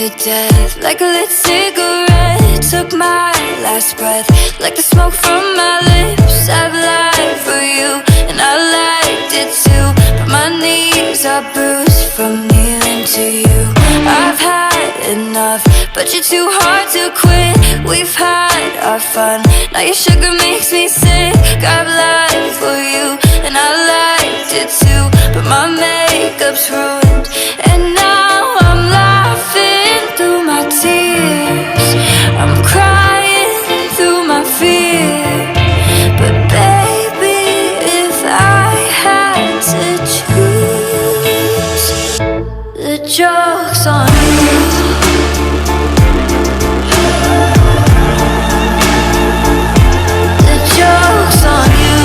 to death like a lit cigarette. Took my last breath like the smoke from my lips. I've lied for you and I liked it too, but my knees are bruised from kneeling to you. I've had enough, but you're too hard to quit. We've had our fun, now your sugar makes me sick. I've lied for you and I liked it too, but my makeup's ruined and now I'm laughing through my tears. I'm crying through my fear. But baby, if I had to choose, the joke's on you. The joke's on you.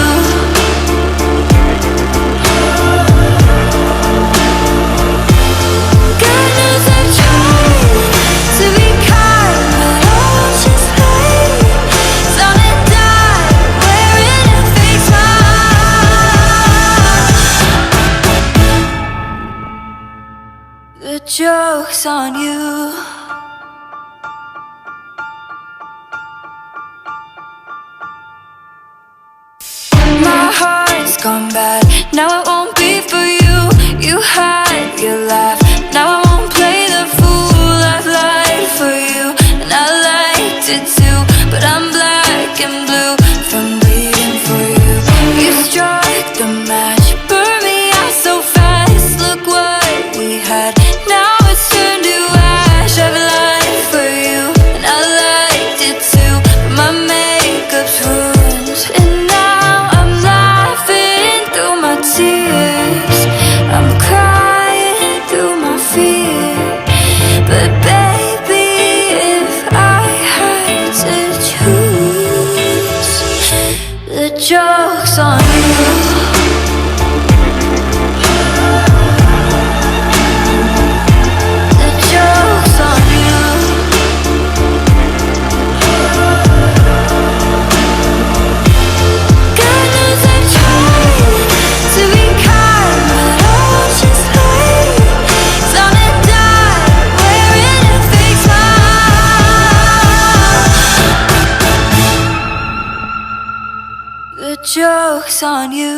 God knows I've tried to be kind, but all just hate. It's on a dime, wearing a fake smile. The joke's on you. My heart's gone bad, now it won't be for you. You had your laugh, now I won't play the fool. I've lied for you and I liked it too, but I'm black and blue from bleeding for you. You struck the match, burned me out so fast. Look what we had, now it's turned to ash. I've lied for you and I liked it too, but my makeup's ruined and now I'm laughing through my tears. I'm crying through my fear. But baby, if I had to choose, the joke's on you. The joke's on you. God knows I've tried to be kind, but all just hate. It's on a dime, wearing a fake smile. The joke's on you.